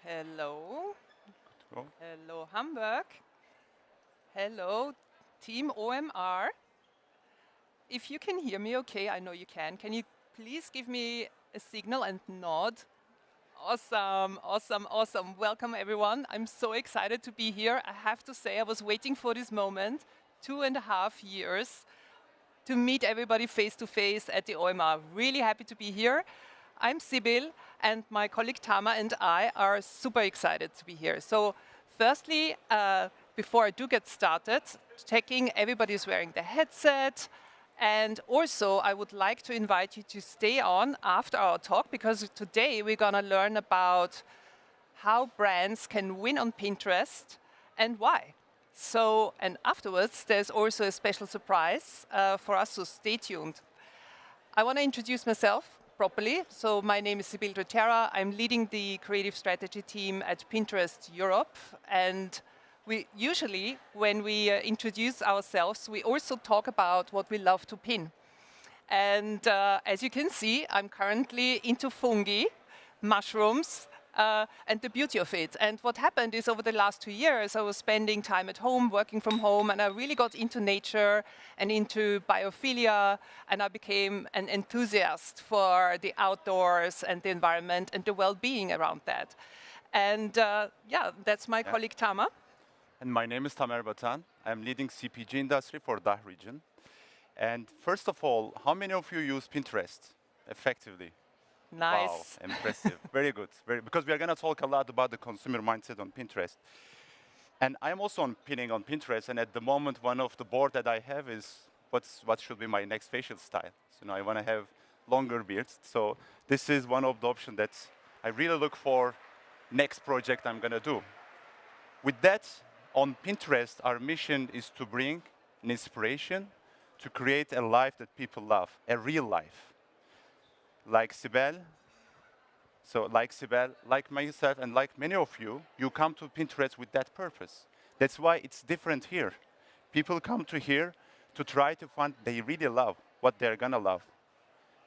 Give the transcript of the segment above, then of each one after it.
Hello. Oh. Hello, Hamburg. Hello, Team OMR. If you can hear me okay, I know you can you please give me a signal and nod? Awesome, awesome, awesome. Welcome, everyone. I'm so excited to be here. I have to say, I was waiting for this moment 2.5 years to meet everybody face to face at the OMR. Really happy to be here. I'm Sibyl, and my colleague Tama and I are super excited to be here. So firstly, before I do get started, checking everybody's wearing the headset. And also, I would like to invite you to stay on after our talk, because today we're going to learn about how brands can win on Pinterest and why. So, and afterwards, there's also a special surprise for us, so stay tuned. I want to introduce myself properly. So my name is Sibyl Doterra. I'm leading the creative strategy team at Pinterest Europe. And we usually, when we introduce ourselves, we also talk about what we love to pin. And as you can see, I'm currently into fungi, mushrooms, and the beauty of it. And what happened is over the last 2 years, I was spending time at home, working from home, and I really got into nature and into biophilia, and I became an enthusiast for the outdoors and the environment and the well-being around that. And yeah, that's my colleague Tama. And my name is Tamer Batan. I'm leading CPG industry for DACH region. And first of all, how many of you use Pinterest effectively? Nice. Wow, impressive. Very good. Because we are going to talk a lot about the consumer mindset on Pinterest. And I'm also pinning on Pinterest. And at the moment, one of the board that I have is what should be my next facial style. So now I want to have longer beards. So this is one of the options that I really look for next project I'm going to do. With that, on Pinterest, our mission is to bring an inspiration to create a life that people love, a real life. Like Sibel, like myself, and like many of you, you come to Pinterest with that purpose. That's why it's different here. People come to here to try to find they really love what they're gonna love.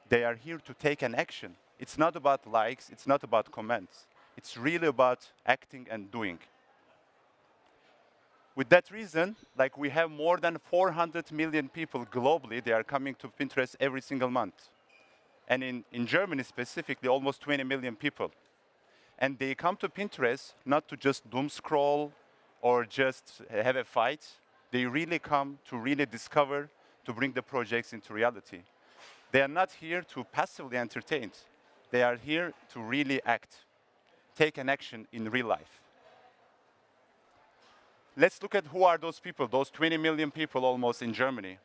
They are here to take an action. It's not about likes, it's not about comments. It's really about acting and doing. With that reason, like we have more than 400 million people globally, they are coming to Pinterest every single month. And in Germany specifically, almost 20 million people. And they come to Pinterest not to just doom scroll or just have a fight. They really come to really discover, to bring the projects into reality. They are not here to passively entertain. They are here to really act, take an action in real life. Let's look at who are those people, those 20 million people almost in Germany.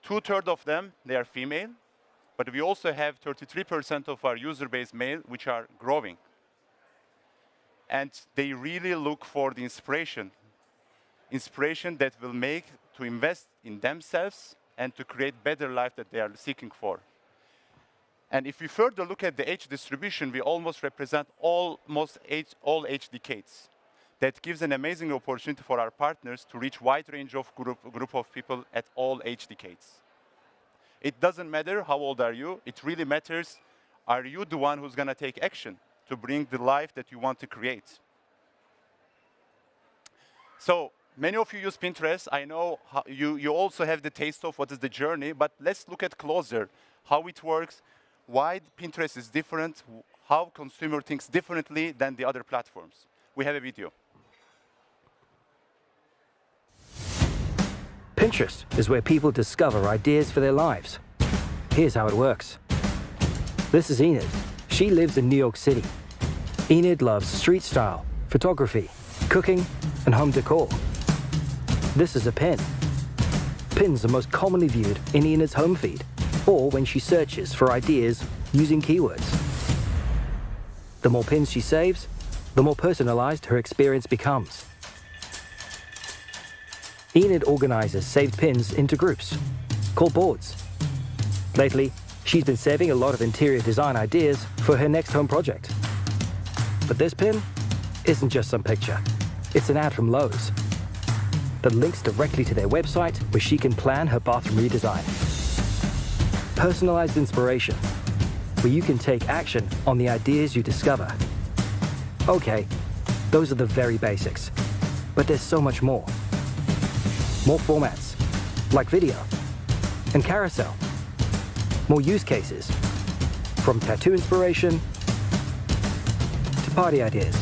2/3 of them, they are female. But we also have 33% of our user base male, which are growing. And they really look for the inspiration that will make to invest in themselves and to create better life that they are seeking for. And if we further look at the age distribution, we almost represent all age decades. That gives an amazing opportunity for our partners to reach wide range of group of people at all age decades. It doesn't matter how old are you, it really matters, are you the one who's gonna take action to bring the life that you want to create? So, many of you use Pinterest. I know you also have the taste of what is the journey, but let's look at closer, how it works, why Pinterest is different, how consumer thinks differently than the other platforms. We have a video. Pinterest is where people discover ideas for their lives. Here's how it works. This is Enid. She lives in New York City. Enid loves street style, photography, cooking, and home decor. This is a pin. Pins are most commonly viewed in Enid's home feed, or when she searches for ideas using keywords. The more pins she saves, the more personalized her experience becomes. Enid organizes saved pins into groups, called boards. Lately, she's been saving a lot of interior design ideas for her next home project. But this pin isn't just some picture. It's an ad from Lowe's that links directly to their website where she can plan her bathroom redesign. Personalized inspiration, where you can take action on the ideas you discover. Okay, those are the very basics. But there's so much more. More formats, like video and carousel. More use cases, from tattoo inspiration to party ideas.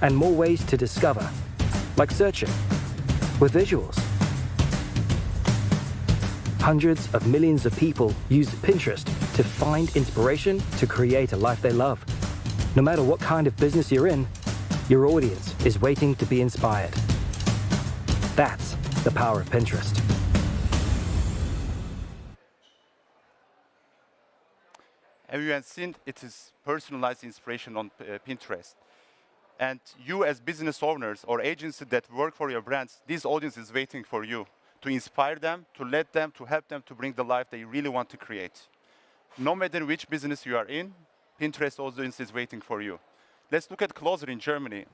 And more ways to discover, like searching, with visuals. Hundreds of millions of people use Pinterest to find inspiration to create a life they love. No matter what kind of business you're in, your audience is waiting to be inspired. That's the power of Pinterest. Everyone seen it is personalized inspiration on Pinterest. And you as business owners or agencies that work for your brands, this audience is waiting for you to inspire them, to let them, to help them to bring the life they really want to create. No matter which business you are in, Pinterest audience is waiting for you. Let's look at closer in Germany.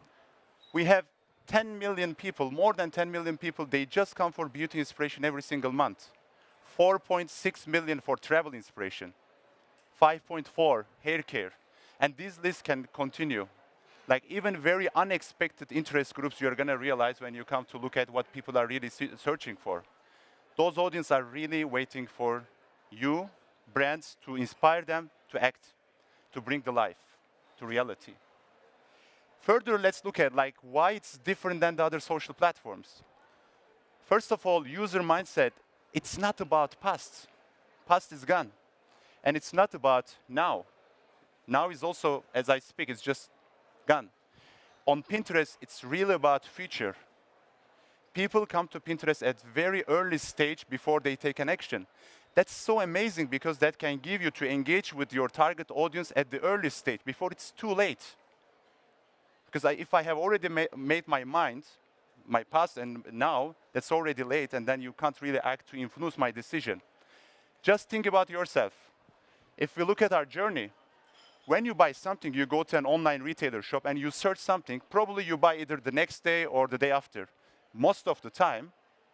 We have 10 million people, more than 10 million people, they just come for beauty inspiration every single month. 4.6 million for travel inspiration. 5.4 hair care. And this list can continue. Like even very unexpected interest groups you're going to realize when you come to look at what people are really searching for. Those audiences are really waiting for you, brands, to inspire them to act, to bring the life to reality. Further, let's look at like why it's different than the other social platforms. First of all, user mindset, it's not about past. Past is gone. And it's not about now. Now is also, as I speak, it's just gone. On Pinterest, it's really about future. People come to Pinterest at very early stage before they take an action. That's so amazing because that can give you to engage with your target audience at the early stage before it's too late. Because if I have already made my mind, my past and now, that's already late and then you can't really act to influence my decision. Just think about yourself. If we look at our journey, when you buy something, you go to an online retailer shop and you search something, probably you buy either the next day or the day after. Most of the time,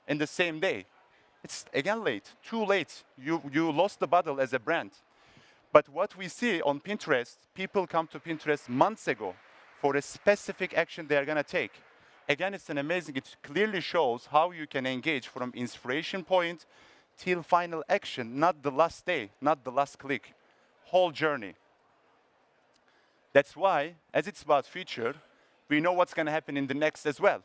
in the same day. It's again late, too late. You lost the battle as a brand. But what we see on Pinterest, people come to Pinterest months ago for a specific action they are going to take. Again, it's an amazing, it clearly shows how you can engage from inspiration point till final action, not the last day, not the last click, whole journey. That's why, as it's about future, we know what's going to happen in the next as well.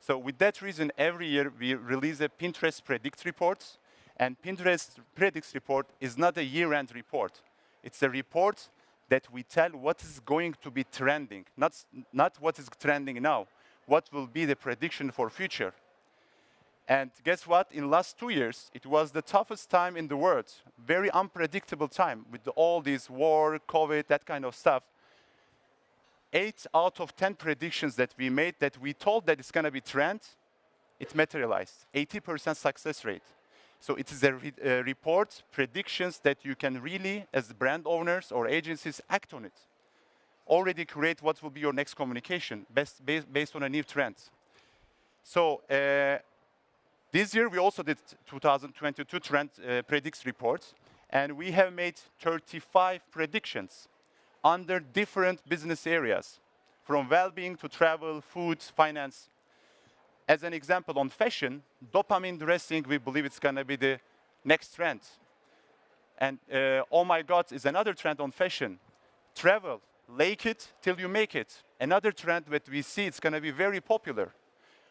So with that reason, every year we release a Pinterest Predict report. And Pinterest Predicts report is not a year-end report. It's a report that we tell what is going to be trending, not what is trending now, what will be the prediction for future. And guess what? In the last 2 years, it was the toughest time in the world, very unpredictable time with all this war, COVID, that kind of stuff. 8 out of 10 predictions that we made that we told that it's going to be trend, it materialized, 80% success rate. So it is a report, predictions that you can really, as brand owners or agencies, act on it. Already create what will be your next communication based on a new trend. So this year we also did 2022 trend predicts reports, and we have made 35 predictions under different business areas, from well-being to travel, food, finance. As an example, on fashion, dopamine dressing, we believe it's going to be the next trend. And oh my God, is another trend on fashion. Travel, lake it till you make it. Another trend that we see, it's going to be very popular.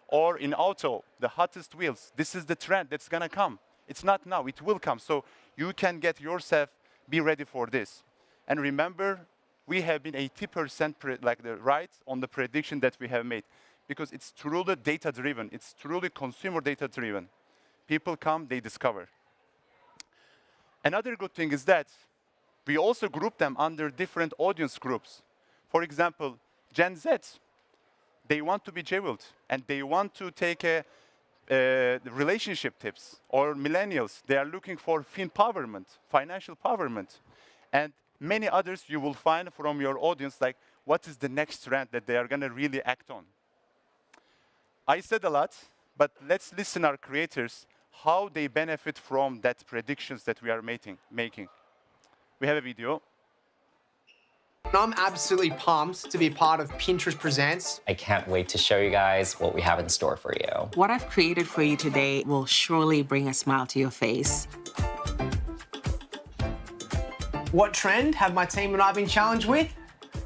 Or in auto, the hottest wheels. This is the trend that's going to come. It's not now, it will come. So you can get yourself, be ready for this. And remember, we have been 80% right on the prediction that we have made. Because it's truly data-driven. It's truly consumer data-driven. People come, they discover. Another good thing is that we also group them under different audience groups. For example, Gen Z, they want to be jeweled, and they want to take relationship tips. Or millennials, they are looking for empowerment, financial empowerment. And many others you will find from your audience, like what is the next trend that they are going to really act on. I said a lot, but let's listen to our creators, how they benefit from that predictions that we are making. We have a video. I'm absolutely pumped to be part of Pinterest Presents. I can't wait to show you guys what we have in store for you. What I've created for you today will surely bring a smile to your face. What trend have my team and I been challenged with?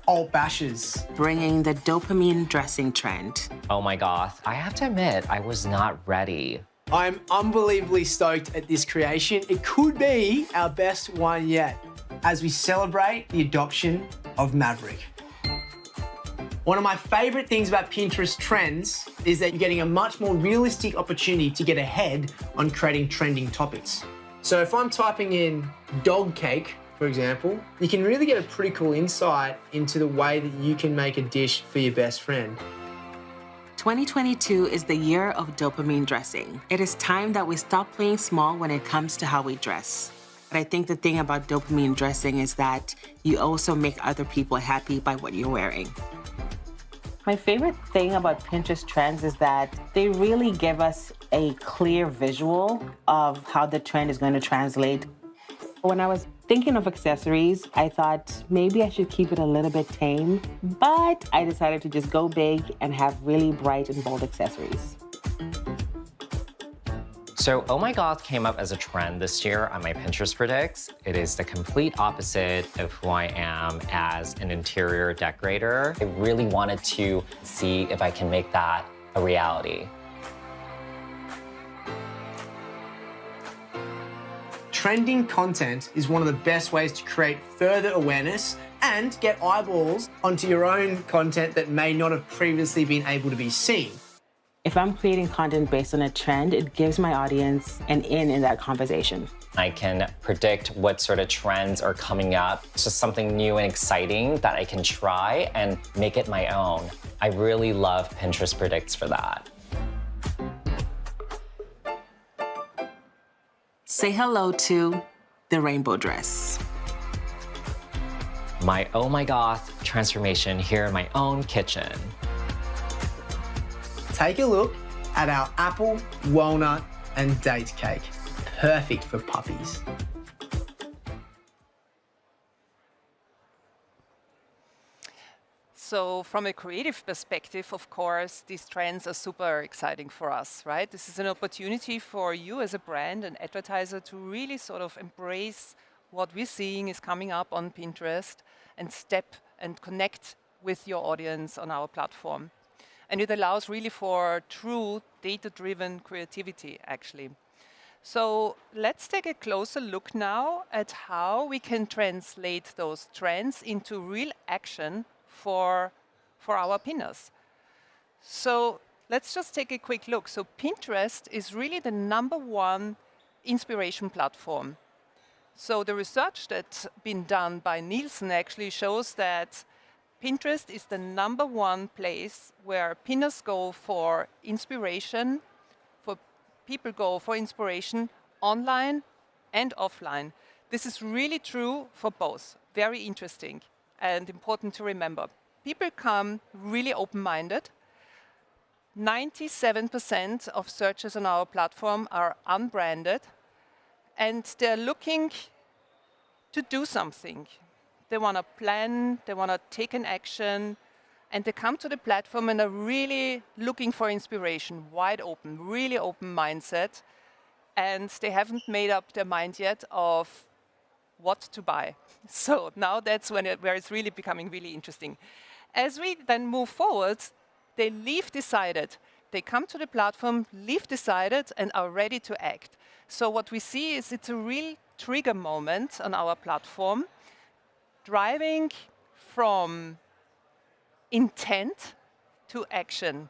Alt bashes. Bringing the dopamine dressing trend. Oh my gosh, I have to admit, I was not ready. I'm unbelievably stoked at this creation. It could be our best one yet as we celebrate the adoption of Maverick. One of my favorite things about Pinterest trends is that you're getting a much more realistic opportunity to get ahead on creating trending topics. So if I'm typing in dog cake, for example, you can really get a pretty cool insight into the way that you can make a dish for your best friend. 2022 is the year of dopamine dressing. It is time that we stop playing small when it comes to how we dress. But I think the thing about dopamine dressing is that you also make other people happy by what you're wearing. My favorite thing about Pinterest trends is that they really give us a clear visual of how the trend is going to translate. When I was thinking of accessories, I thought maybe I should keep it a little bit tame, but I decided to just go big and have really bright and bold accessories. So Oh My Goth came up as a trend this year on my Pinterest predicts. It is the complete opposite of who I am as an interior decorator. I really wanted to see if I can make that a reality. Trending content is one of the best ways to create further awareness and get eyeballs onto your own content that may not have previously been able to be seen. If I'm creating content based on a trend, it gives my audience an in that conversation. I can predict what sort of trends are coming up. It's just something new and exciting that I can try and make it my own. I really love Pinterest predicts for that. Say hello to the rainbow dress. My Oh My Goth transformation here in my own kitchen. Take a look at our apple, walnut, and date cake. Perfect for puppies. So from a creative perspective, of course, these trends are super exciting for us, right? This is an opportunity for you as a brand and advertiser to really sort of embrace what we're seeing is coming up on Pinterest and step and connect with your audience on our platform. And it allows really for true data-driven creativity, actually. So let's take a closer look now at how we can translate those trends into real action for our pinners. So let's just take a quick look. So Pinterest is really the #1 inspiration platform. So the research that's been done by Nielsen actually shows that Pinterest is the #1 place where pinners go for inspiration, people go for inspiration online and offline. This is really true for both. Very interesting and important to remember. People come really open-minded. 97% of searches on our platform are unbranded, and they're looking to do something. They want to plan, they want to take an action, and they come to the platform and are really looking for inspiration, wide open, really open mindset, and they haven't made up their mind yet of what to buy. So now that's where it's really becoming really interesting. As we then move forward, they leave decided. They come to the platform, leave decided, and are ready to act. So what we see is it's a real trigger moment on our platform, driving from intent to action.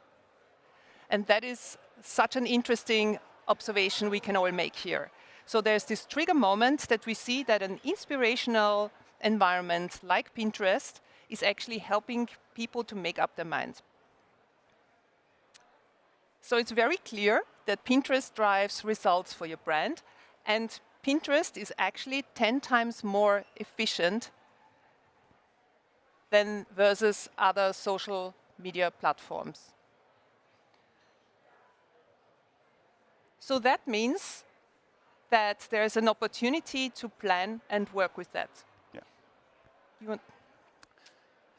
And that is such an interesting observation we can all make here. So there's this trigger moment that we see that an inspirational environment like Pinterest is actually helping people to make up their minds. So it's very clear that Pinterest drives results for your brand, and Pinterest is actually 10 times more efficient than versus other social media platforms. So that means that there's an opportunity to plan and work with that. Yeah. You want?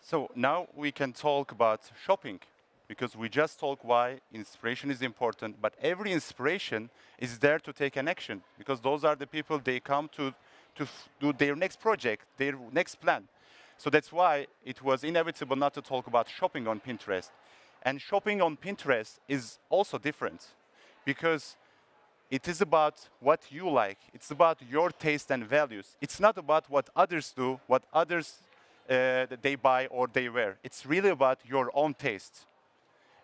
So now we can talk about shopping, because we just talked why inspiration is important, but every inspiration is there to take an action, because those are the people they come to do their next project, their next plan. So that's why it was inevitable not to talk about shopping on Pinterest. And shopping on Pinterest is also different, because it is about what you like. It's about your taste and values. It's not about what others do, what others that they buy or they wear. It's really about your own taste.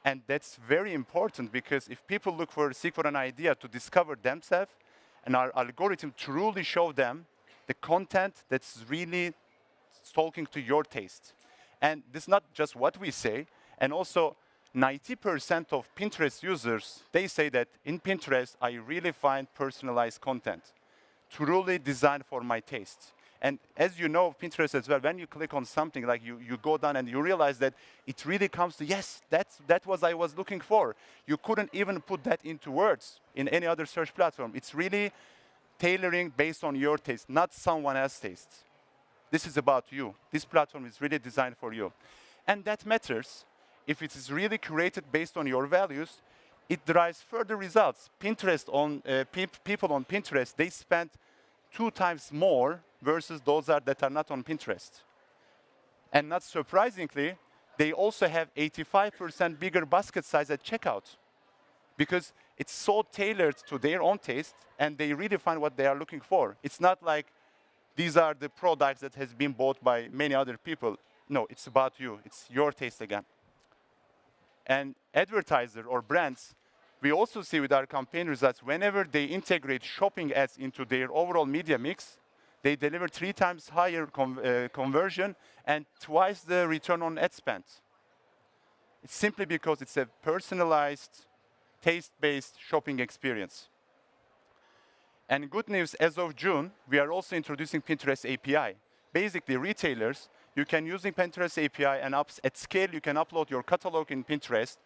And that's very important, because if people seek for an idea to discover themselves, and our algorithm truly show them the content that's really talking to your taste. And this is not just what we say, and also 90% of Pinterest users, they say that in Pinterest, I really find personalized content, truly designed for my taste. And as you know, Pinterest as well, when you click on something, like you go down and you realize that it really comes to, yes, that was I was looking for. You couldn't even put that into words in any other search platform. It's really tailoring based on your taste, not someone else's taste. This is about you. This platform is really designed for you. And that matters. If it is really curated based on your values, it drives further results. People on Pinterest, they spend 2 times more versus those that are not on Pinterest. And not surprisingly, they also have 85% bigger basket size at checkout, because it's so tailored to their own taste, and they really find what they are looking for. It's not like these are the products that has been bought by many other people. No, it's about you. It's your taste again. And advertisers or brands, we also see with our campaign results, whenever they integrate shopping ads into their overall media mix, they deliver 3 times higher conversion and twice the return on ad spend. It's simply because it's a personalized, taste-based shopping experience. And good news, as of June, we are also introducing Pinterest API. Basically, retailers, you can using Pinterest API and at scale, you can upload your catalog in Pinterest.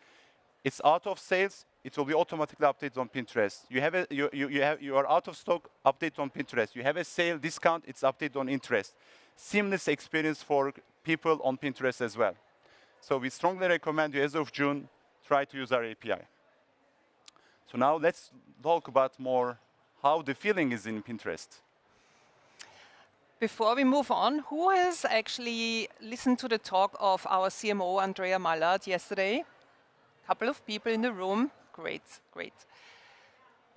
It's out of sales, it will be automatically updated on Pinterest. You are out of stock, update on Pinterest. You have a sale, discount, it's updated on Pinterest. Seamless experience for people on Pinterest as well. So we strongly recommend you, as of June, try to use our API. So now let's talk about more how the feeling is in Pinterest. Before we move on, who has actually listened to the talk of our CMO, Andrea Mallard, yesterday? A couple of people in the room. Great, great.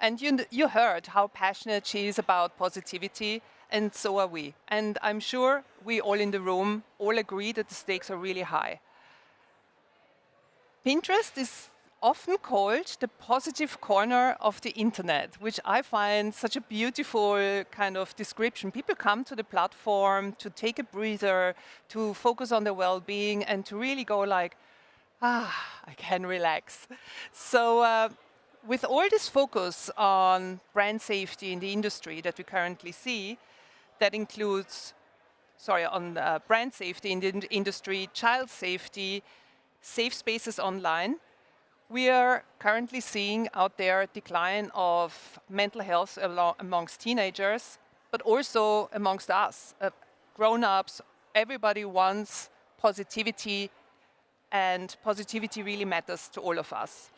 And you heard how passionate she is about positivity, and so are we. And I'm sure we all in the room all agree that the stakes are really high. Pinterest is often called the positive corner of the internet, which I find such a beautiful kind of description. People come to the platform to take a breather, to focus on their well-being, and to really go like, I can relax. So with all this focus on brand safety in the industry that we currently see, that includes, on brand safety in the industry, child safety, safe spaces online, we are currently seeing out there a decline of mental health amongst teenagers, but also amongst us, grown-ups. Everybody wants positivity, and positivity really matters to all of us.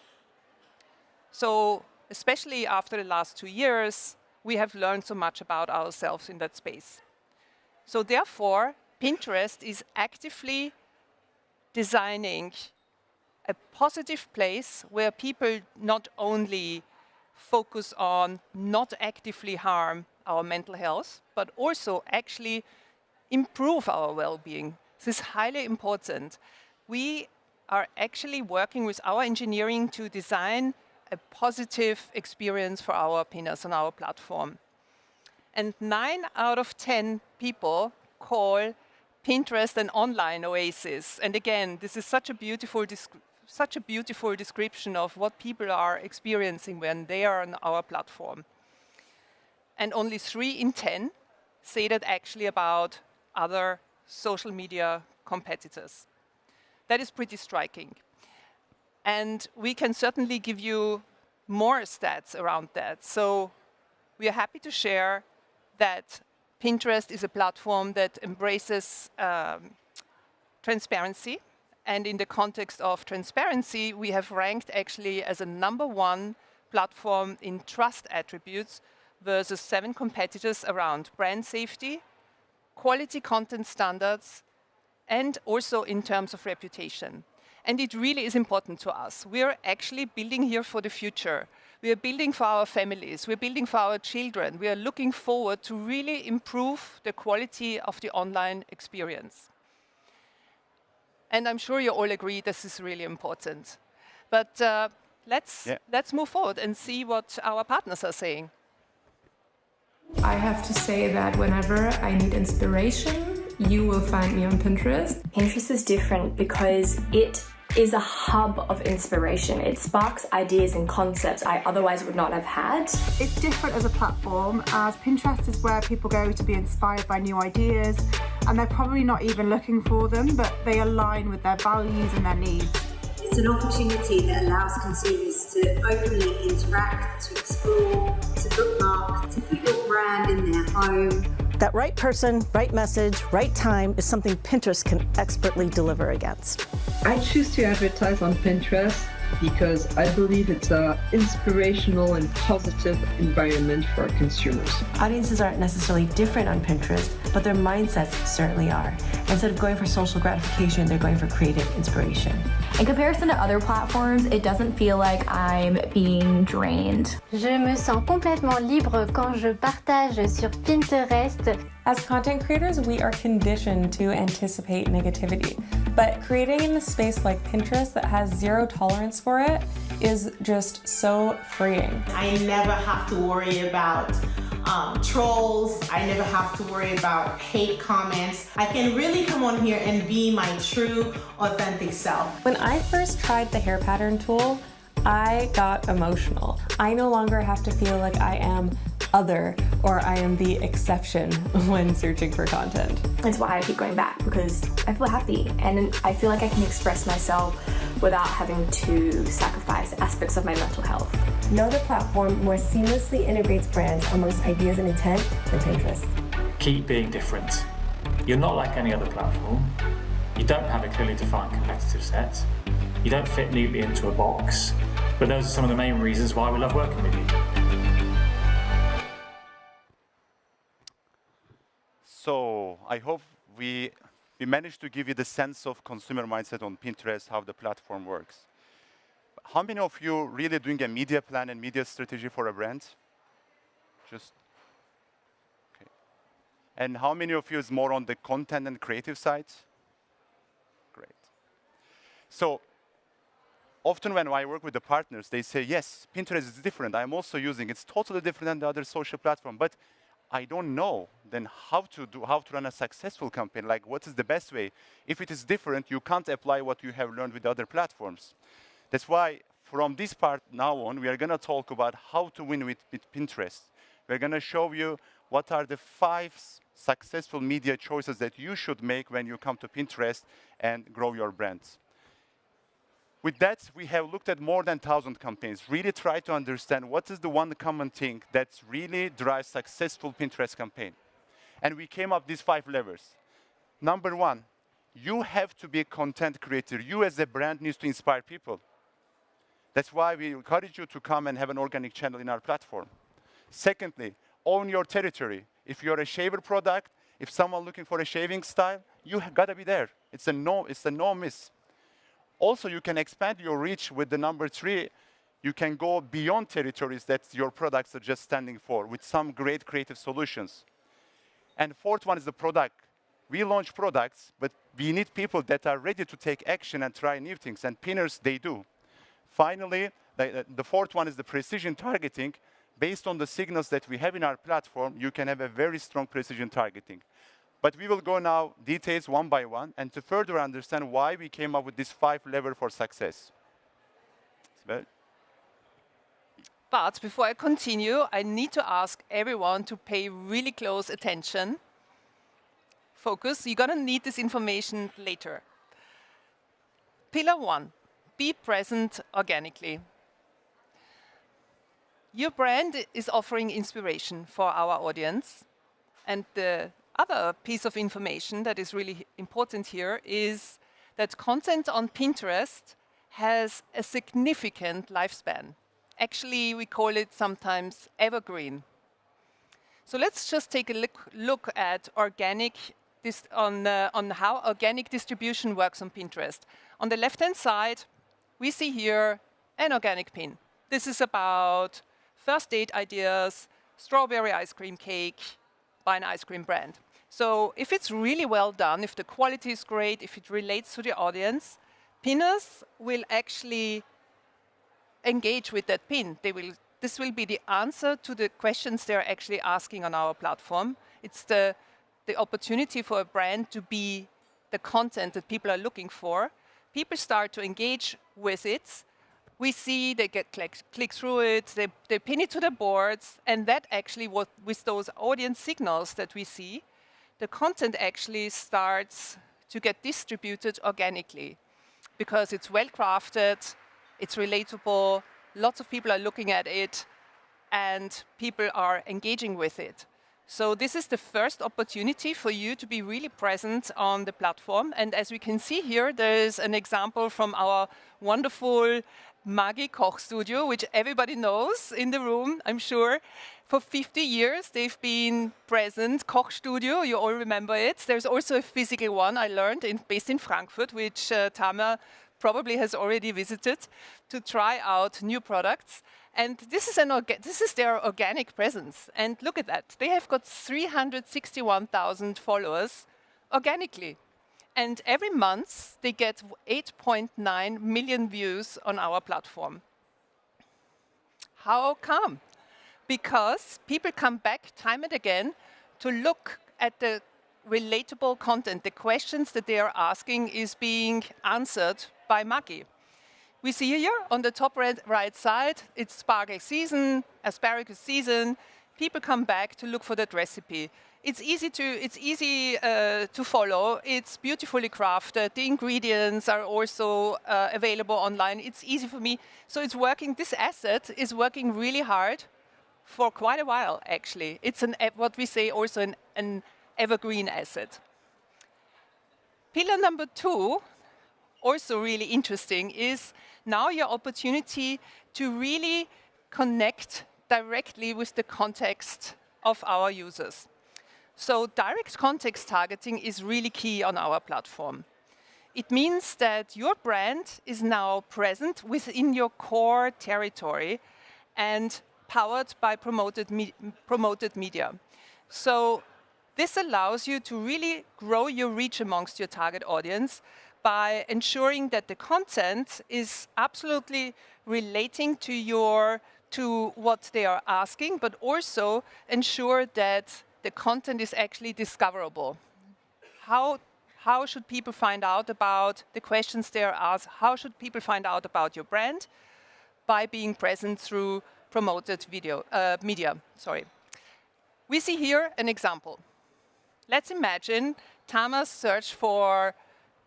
So especially after the last 2 years, we have learned so much about ourselves in that space. So therefore, Pinterest is actively designing a positive place where people not only focus on not actively harm our mental health, but also actually improve our well-being. This is highly important. We are actually working with our engineering to design a positive experience for our pinners on our platform. And 9 out of 10 people call Pinterest an online oasis. And again, this is such a beautiful description of what people are experiencing when they are on our platform. And only 3 in 10 say that actually about other social media competitors. That is pretty striking. And we can certainly give you more stats around that. So we are happy to share that Pinterest is a platform that embraces transparency. And in the context of transparency, we have ranked actually as a #1 platform in trust attributes versus 7 competitors around brand safety, quality content standards, and also in terms of reputation. And it really is important to us. We are actually building here for the future. We are building for our families. We're building for our children. We are looking forward to really improve the quality of the online experience. And I'm sure you all agree this is really important. But let's move forward and see what our partners are saying. I have to say that whenever I need inspiration, you will find me on Pinterest. Pinterest is different because it is a hub of inspiration. It sparks ideas and concepts I otherwise would not have had. It's different as a platform, as Pinterest is where people go to be inspired by new ideas, and they're probably not even looking for them, but they align with their values and their needs. It's an opportunity that allows consumers to openly interact, to explore, to bookmark, to put your brand in their home. That right person, right message, right time is something Pinterest can expertly deliver against. I choose to advertise on Pinterest because I believe it's an inspirational and positive environment for our consumers. Audiences aren't necessarily different on Pinterest, but their mindsets certainly are. Instead of going for social gratification, they're going for creative inspiration. In comparison to other platforms, it doesn't feel like I'm being drained. Je me sens complètement libre quand je partage sur Pinterest. As content creators, we are conditioned to anticipate negativity, but creating in a space like Pinterest that has zero tolerance for it is just so freeing. I never have to worry about trolls. I never have to worry about hate comments. I can really come on here and be my true, authentic self. When I first tried the hair pattern tool, I got emotional. I no longer have to feel like I am other or I am the exception when searching for content. That's why I keep going back, because I feel happy and I feel like I can express myself without having to sacrifice aspects of my mental health. No other platform more seamlessly integrates brands amongst ideas and intent than Pinterest. Keep being different. You're not like any other platform. You don't have a clearly defined competitive set. You don't fit neatly into a box. But those are some of the main reasons why we love working with you. So I hope we managed to give you the sense of consumer mindset on Pinterest, how the platform works. How many of you really doing a media plan and media strategy for a brand? Just, okay. And how many of you is more on the content and creative side? Great. So often when I work with the partners, they say, yes, Pinterest is different. I'm also using it. It's totally different than the other social platform. But I don't know then how to run a successful campaign. Like, what is the best way? If it is different, you can't apply what you have learned with other platforms. That's why from this part now on, we are going to talk about how to win with Pinterest. We're going to show you what are the 5 successful media choices that you should make when you come to Pinterest and grow your brands. With that, we have looked at more than 1,000 campaigns, really try to understand what is the one common thing that really drives successful Pinterest campaign. And we came up with these 5 levers. Number 1, you have to be a content creator. You as a brand needs to inspire people. That's why we encourage you to come and have an organic channel in our platform. Secondly, own your territory. If you're a shaver product, if someone looking for a shaving style, you have got to be there. It's a no miss. Also, you can expand your reach with the number 3. You can go beyond territories that your products are just standing for with some great creative solutions. And 4th one is the product. We launch products, but we need people that are ready to take action and try new things, and pinners, they do. Finally, the 4th one is the precision targeting. Based on the signals that we have in our platform, you can have a very strong precision targeting. But we will go now details one by one, and to further understand why we came up with this 5 levers for success. But before I continue, I need to ask everyone to pay really close attention. Focus, you're going to need this information later. Pillar 1, be present organically. Your brand is offering inspiration for our audience, and the other piece of information that is really important here is that content on Pinterest has a significant lifespan. Actually, we call it sometimes evergreen. So let's just take a look at on how organic distribution works on Pinterest. On the left-hand side, we see here an organic pin. This is about first date ideas, strawberry ice cream cake by an ice cream brand. So if it's really well done, if the quality is great, if it relates to the audience, pinners will actually engage with that pin. This will be the answer to the questions they're actually asking on our platform. It's the opportunity for a brand to be the content that people are looking for. People start to engage with it. We see they get click through it, they pin it to the boards, and that actually, with those audience signals that we see, the content actually starts to get distributed organically because it's well crafted, it's relatable, lots of people are looking at it, and people are engaging with it. So this is the first opportunity for you to be really present on the platform. And as we can see here, there is an example from our wonderful Maggi Koch Studio, which everybody knows in the room, I'm sure. For 50 years, they've been present. Koch Studio, you all remember it. There's also a physical one I learned based in Frankfurt, which Tama probably has already visited to try out new products. And this is their organic presence. And look at that. They have got 361,000 followers organically. And every month, they get 8.9 million views on our platform. How come? Because people come back time and again to look at the relatable content. The questions that they are asking is being answered by Maggi. We see here on the top right side, it's spargel season, asparagus season. People come back to look for that recipe. It's easy to follow. It's beautifully crafted. The ingredients are also available online. It's easy for me. So it's working. This asset is working really hard for quite a while, actually. It's what we say also an evergreen asset. Pillar number 2, also really interesting, is now your opportunity to really connect directly with the context of our users. So direct context targeting is really key on our platform. It means that your brand is now present within your core territory and powered by promoted media. So this allows you to really grow your reach amongst your target audience by ensuring that the content is absolutely relating to what they are asking, but also ensure that the content is actually discoverable. How should people find out about the questions they are asked? How should people find out about your brand? By being present through promoted media. We see here an example. Let's imagine Tama's search for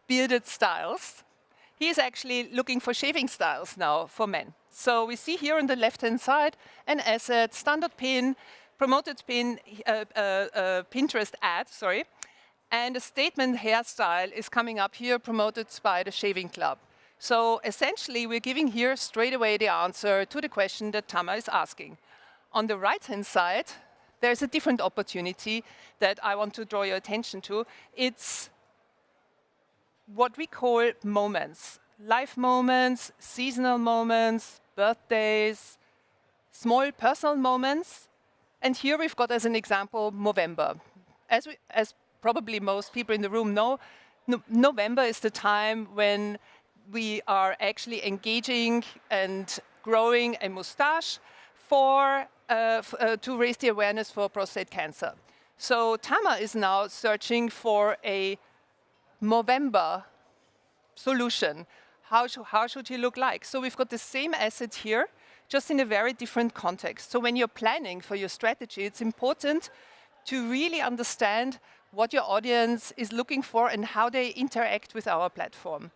bearded styles. He is actually looking for shaving styles now for men. So we see here on the left-hand side an asset, standard pin, promoted pin, Pinterest ad, and a statement hairstyle is coming up here, promoted by the Shaving Club. So essentially, we're giving here straight away the answer to the question that Tama is asking. On the right-hand side, there's a different opportunity that I want to draw your attention to. It's what we call moments. Life moments, seasonal moments, birthdays, small personal moments. And here we've got as an example, Movember. As probably most people in the room know, November is the time when we are actually engaging and growing a mustache to raise the awareness for prostate cancer. So Tama is now searching for a Movember solution. How should he look like? So we've got the same asset here, just in a very different context. So when you're planning for your strategy, it's important to really understand what your audience is looking for and how they interact with our platform.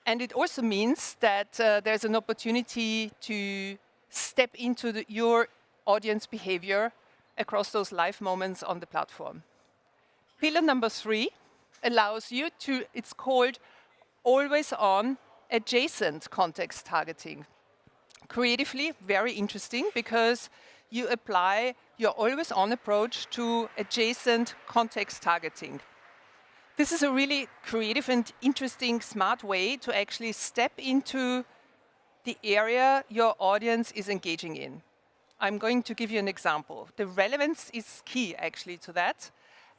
And it also means that there's an opportunity to step into your audience behavior across those live moments on the platform. Pillar number 3 allows you to, it's called always on adjacent context targeting. Creatively, very interesting because you apply your always on approach to adjacent context targeting. This is a really creative and interesting, smart way to actually step into the area your audience is engaging in. I'm going to give you an example. The relevance is key actually to that.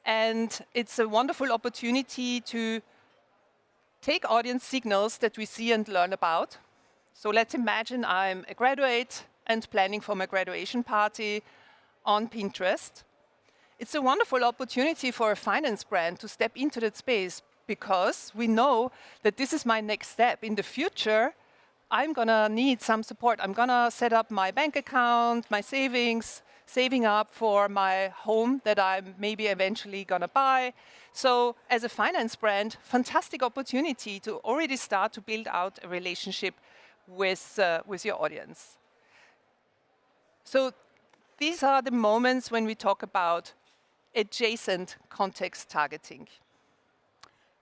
And it's a wonderful opportunity to take audience signals that we see and learn about. So let's imagine I'm a graduate and planning for my graduation party on Pinterest. It's a wonderful opportunity for a finance brand to step into that space because we know that this is my next step. In the future, I'm gonna need some support. I'm gonna set up my bank account, my savings, saving up for my home that I'm maybe eventually gonna buy. So as a finance brand, fantastic opportunity to already start to build out a relationship with your audience. So these are the moments when we talk about adjacent context targeting.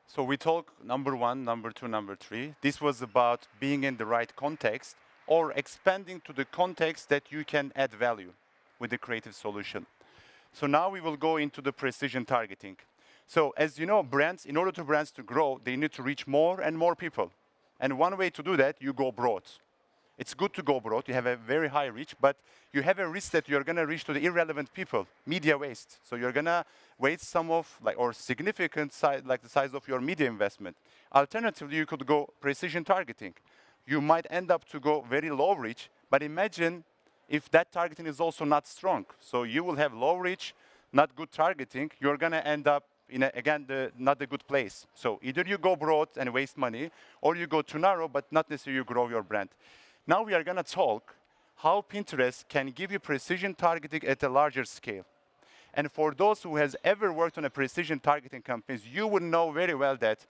So we talk number 1, number 2, number 3. This was about being in the right context or expanding to the context that you can add value with the creative solution. So now we will go into the precision targeting. So as you know, brands, in order for brands to grow, they need to reach more and more people. And one way to do that, you go broad. It's good to go broad, you have a very high reach, but you have a risk that you're gonna reach to the irrelevant people, media waste. So you're gonna waste some of, or significant size, like the size of your media investment. Alternatively, you could go precision targeting. You might end up to go very low reach, but imagine if that targeting is also not strong. So you will have low reach, not good targeting, you're gonna end up in, not a good place. So either you go broad and waste money, or you go too narrow, but not necessarily you grow your brand. Now we are going to talk how Pinterest can give you precision targeting at a larger scale. And for those who has ever worked on a precision targeting campaigns, you would know very well that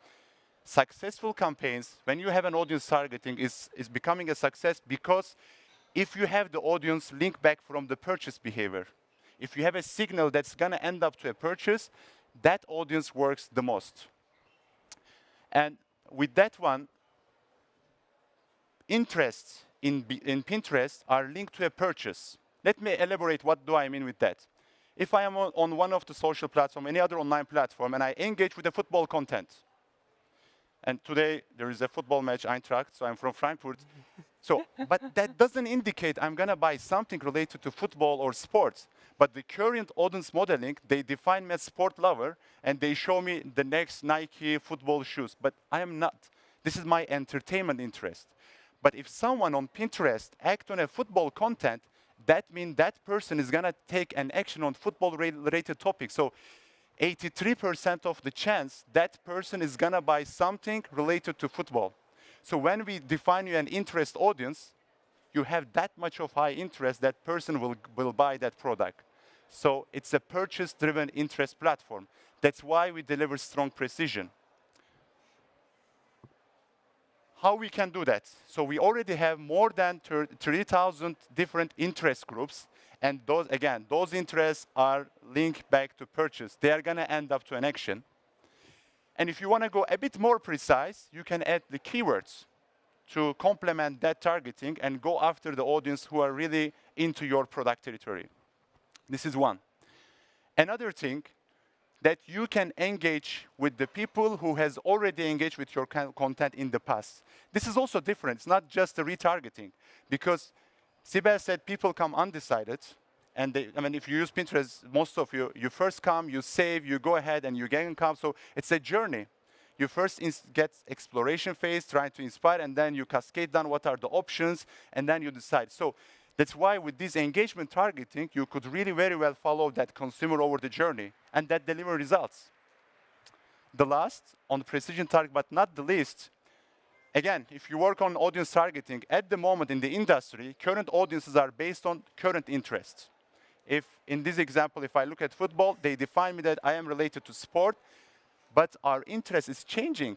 successful campaigns, when you have an audience targeting, is becoming a success because if you have the audience link back from the purchase behavior, if you have a signal that's going to end up to a purchase, that audience works the most. And with that one, interests in Pinterest are linked to a purchase. Let me elaborate what do I mean with that. If I am on one of the social platforms, any other online platform, and I engage with the football content, and today there is a football match, Eintracht, so I'm from Frankfurt. So, but that doesn't indicate I'm gonna buy something related to football or sports. But the current audience modeling, they define me as sport lover, and they show me the next Nike football shoes, but I am not. This is my entertainment interest. But if someone on Pinterest acts on a football content, that means that person is gonna take an action on football-related topics. So 83% of the chance that person is gonna buy something related to football. So when we define you an interest audience, you have that much of high interest that person will buy that product. So it's a purchase-driven interest platform. That's why we deliver strong precision. How we can do that? So we already have more than 3,000 different interest groups, and those interests are linked back to purchase. They are gonna end up to an action. And if you wanna go a bit more precise, you can add the keywords to complement that targeting and go after the audience who are really into your product territory. This is one. Another thing, that you can engage with the people who has already engaged with your content in the past. This is also different. It's not just the retargeting, because Sibel said people come undecided, and if you use Pinterest, most of you first come, you save, you go ahead, and you again come. So it's a journey. You first get exploration phase, trying to inspire, and then you cascade down what are the options, and then you decide. So that's why with this engagement targeting, you could really very well follow that consumer over the journey, and that deliver results. The last, on the precision target, but not the least, again, if you work on audience targeting, at the moment in the industry, current audiences are based on current interests. If, in this example, if I look at football, they define me that I am related to sport, but our interest is changing.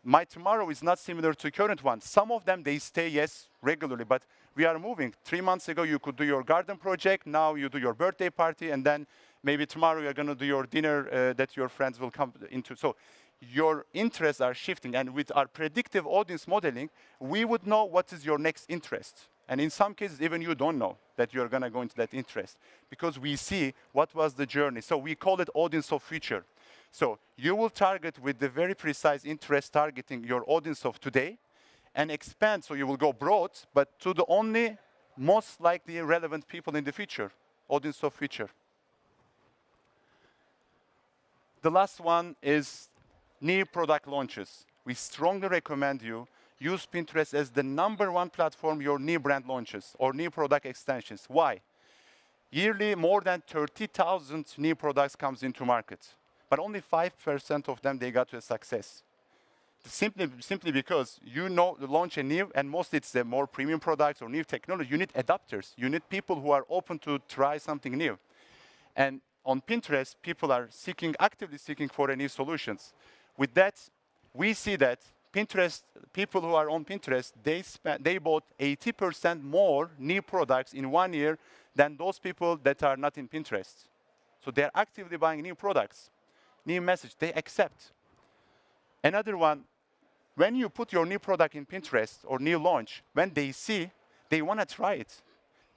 My tomorrow is not similar to current one. Some of them, they stay, yes, regularly, but we are moving. 3 months ago, you could do your garden project. Now you do your birthday party, and then maybe tomorrow you're going to do your dinner that your friends will come into. So your interests are shifting. And with our predictive audience modeling, we would know what is your next interest. And in some cases, even you don't know that you're going to go into that interest because we see what was the journey. So we call it audience of future. So you will target with the very precise interest targeting your audience of today and expand. So you will go broad, but to the only most likely relevant people in the future, audience of future. The last one is new product launches. We strongly recommend you use Pinterest as the #1 platform your new brand launches or new product extensions. Why? Yearly, more than 30,000 new products comes into market, but only 5% of them they got to a success. Simply because you know to launch a new, and mostly it's the more premium products or new technology, you need adopters. You need people who are open to try something new. And on Pinterest, people are actively seeking for new solutions. With that, we see that Pinterest, people who are on Pinterest, they bought 80% more new products in 1 year than those people that are not in Pinterest. So they're actively buying new products, new message, they accept. Another one, when you put your new product in Pinterest or new launch, when they see, they want to try it.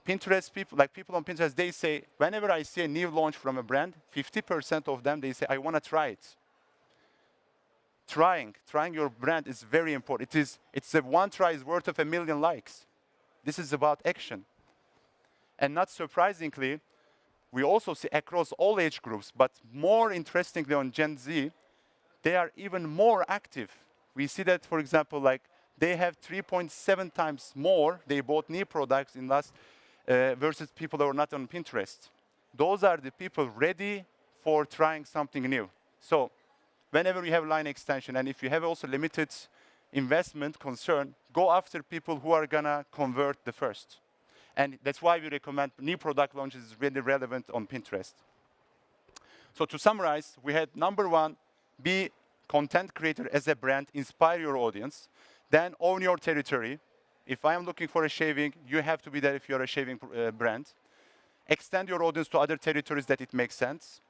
Pinterest people, like people on Pinterest, they say, whenever I see a new launch from a brand, 50% of them, they say, I want to try it. Trying your brand is very important. It's a one try is worth of 1 million likes. This is about action. And not surprisingly, we also see across all age groups, but more interestingly on Gen Z, they are even more active. We see that, for example, like they have 3.7 times more they bought new products in last versus people who are not on Pinterest. Those are the people ready for trying something new. So whenever you have line extension, and if you have also limited investment concern, go after people who are gonna convert the first. And that's why we recommend new product launches is really relevant on Pinterest. So to summarize, we had #1, be content creator as a brand, inspire your audience, then own your territory. If I am looking for a shaving, you have to be there if you're a shaving brand. Extend your audience to other territories that it makes sense.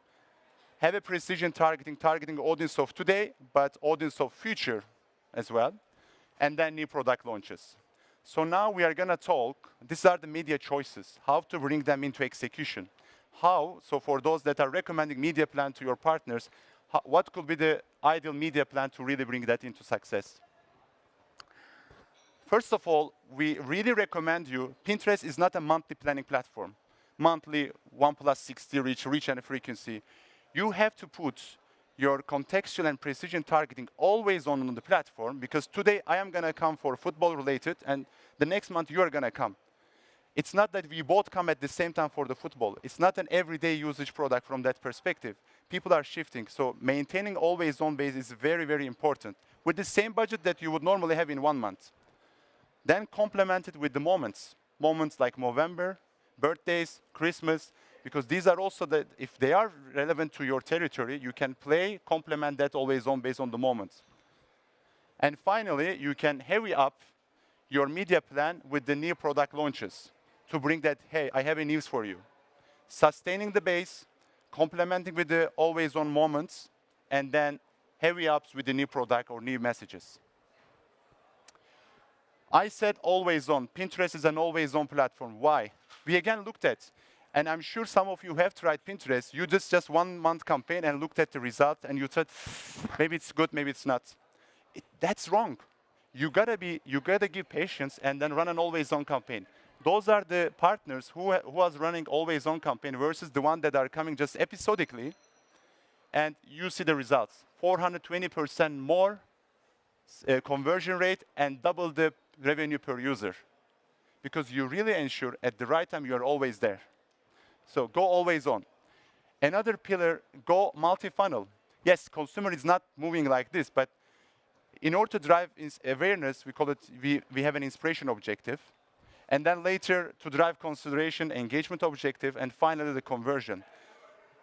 Have a precision targeting audience of today, but audience of future as well. And then new product launches. So now we are going to talk, these are the media choices, how to bring them into execution. How, so for those that are recommending media plan to your partners, what could be the ideal media plan to really bring that into success? First of all, we really recommend you, Pinterest is not a monthly planning platform. Monthly, 1+60 reach and frequency. You have to put your contextual and precision targeting always on the platform, because today I am going to come for football related, and the next month you are going to come. It's not that we both come at the same time for the football. It's not an everyday usage product from that perspective. People are shifting, so maintaining always on base is very, very important. With the same budget that you would normally have in 1 month. Then complement it with the moments. Moments like November, birthdays, Christmas, because these are also if they are relevant to your territory, you can complement that always on based on the moments. And finally, you can heavy up your media plan with the new product launches to bring that, hey, I have a news for you. Sustaining the base, complementing with the always on moments, and then heavy ups with the new product or new messages. I said always on. Pinterest is an always on platform. Why? We again looked at, and I'm sure some of you have tried Pinterest. You just 1 month campaign and looked at the result and you thought, maybe it's good, maybe it's not. That's wrong. You gotta give patience and then run an always on campaign. Those are the partners who was running always on campaign versus the one that are coming just episodically, and you see the results. 420% more conversion rate and double the revenue per user, because you really ensure at the right time you are always there. So go always on. Another pillar, go multi-funnel. Yes, consumer is not moving like this, but in order to drive awareness, we call it, we have an inspiration objective. And then later to drive consideration, engagement objective, and finally the conversion.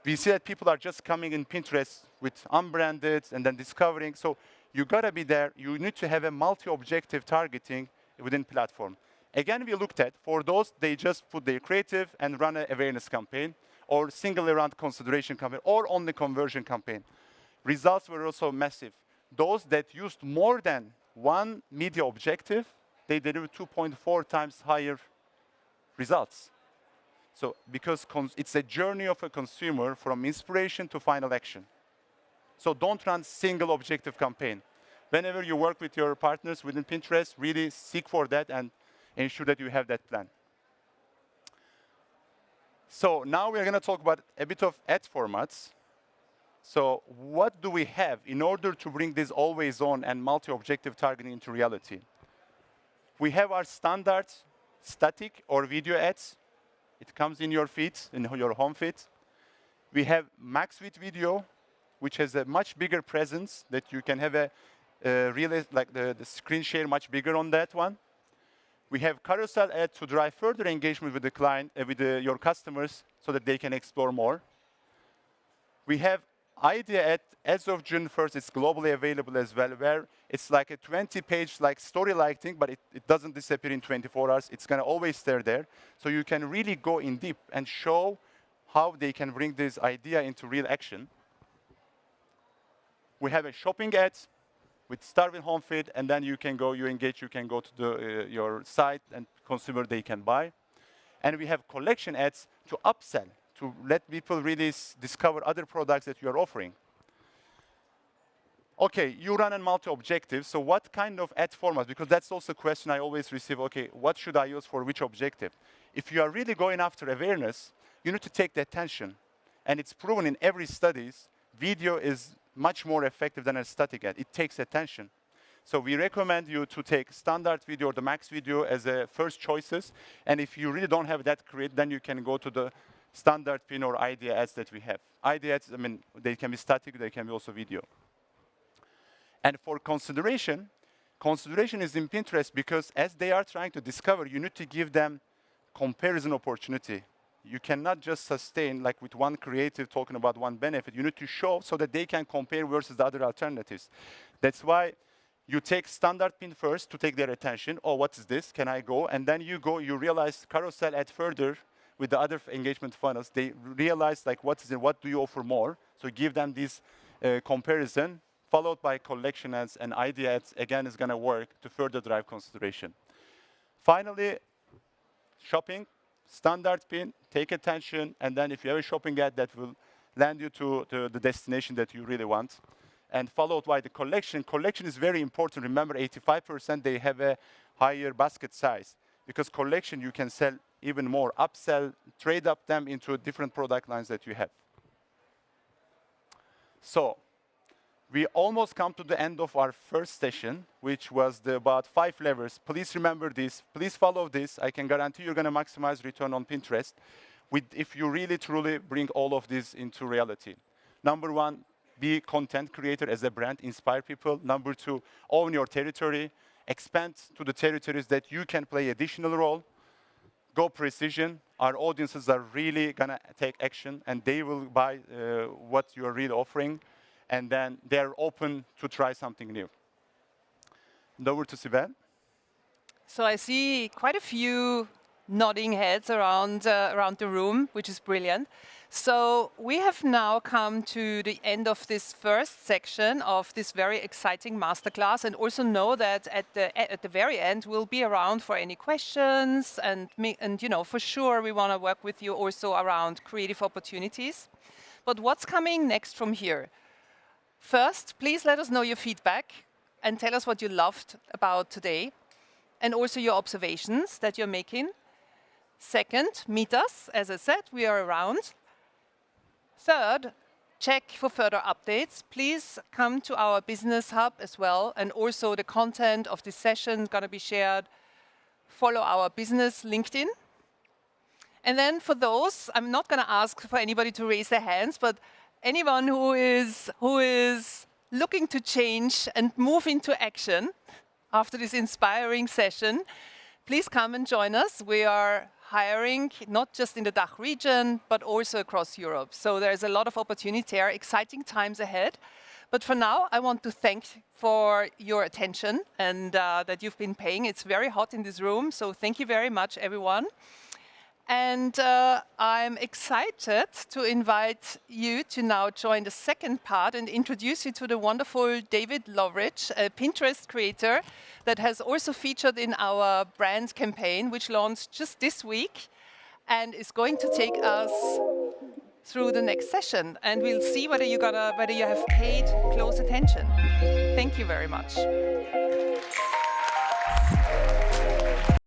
We see that people are just coming in Pinterest with unbranded and then discovering. So you gotta be there. You need to have a multi-objective targeting within platform. Again, we looked at, for those, they just put their creative and run an awareness campaign. or single round consideration campaign, or only conversion campaign. Results were also massive. Those that used more than one media objective, they delivered 2.4 times higher results. So because it's a journey of a consumer from inspiration to final action. So don't run single objective campaign. Whenever you work with your partners within Pinterest, really seek for that and ensure that you have that plan. So now we're going to talk about a bit of ad formats. So what do we have in order to bring this always-on and multi-objective targeting into reality? We have our standard static or video ads. It comes in your feed, in your home feed. We have max with video, which has a much bigger presence that you can have the screen share much bigger on that one. We have carousel ad to drive further engagement with the client, your customers, so that they can explore more. We have idea ad as of June 1st. It's globally available as well, where it's like a 20-page like story-like thing, but it doesn't disappear in 24 hours. It's going to always stay there. So you can really go in deep and show how they can bring this idea into real action. We have a shopping ad with start with home feed, and then you can go, you engage, you can go to your site and consumer they can buy. And we have collection ads to upsell, to let people really discover other products that you are offering. Okay, you run a multi-objective, so what kind of ad format? Because that's also a question I always receive, okay, what should I use for which objective? If you are really going after awareness, you need to take the attention. And it's proven in every studies, video is much more effective than a static ad. It takes attention. So we recommend you to take standard video or the max video as a first choices. And if you really don't have that create, then you can go to the standard pin or idea ads that we have. Idea ads, I mean, they can be static, they can be also video. And for consideration is in Pinterest because as they are trying to discover, you need to give them comparison opportunity. You cannot just sustain like with one creative talking about one benefit. You need to show so that they can compare versus the other alternatives. That's why you take standard pin first to take their attention. Oh, what is this? Can I go? And then you go, you realize carousel ad further with the other engagement funnels. They realize like what is it, what do you offer more? So give them this comparison followed by collection ads and idea ads. Again, is going to work to further drive consideration. Finally, shopping. Standard pin, take attention, and then if you have a shopping ad, that will land you to the destination that you really want. And followed by the collection. Collection is very important. Remember, 85% they have a higher basket size. Because collection, you can sell even more, upsell, trade up them into different product lines that you have. So, we almost come to the end of our first session, which was about 5 levers. Please remember this. Please follow this. I can guarantee you're going to maximize return on Pinterest if you really, truly bring all of this into reality. Number 1, be a content creator as a brand. Inspire people. Number 2, own your territory. Expand to the territories that you can play additional role. Go precision. Our audiences are really going to take action, and they will buy what you're really offering. And then they're open to try something new. And over to Sibel. So I see quite a few nodding heads around the room, which is brilliant. So we have now come to the end of this first section of this very exciting masterclass, and also know that at the very end we'll be around for any questions, and you know, for sure we want to work with you also around creative opportunities. But what's coming next from here? First, please let us know your feedback and tell us what you loved about today, and also your observations that you're making. Second, meet us. As I said, we are around. Third, check for further updates. Please come to our business hub as well, and also the content of this session is going to be shared. Follow our business LinkedIn. And then for those, I'm not going to ask for anybody to raise their hands, but anyone who is looking to change and move into action after this inspiring session, please come and join us. We are hiring not just in the DACH region, but also across Europe. So there's a lot of opportunity there, exciting times ahead. But for now, I want to thank for your attention and that you've been paying. It's very hot in this room, so thank you very much, everyone. And I'm excited to invite you to now join the second part and introduce you to the wonderful David Lovrich, a Pinterest creator that has also featured in our brand campaign, which launched just this week, and is going to take us through the next session. And we'll see whether you have paid close attention. Thank you very much.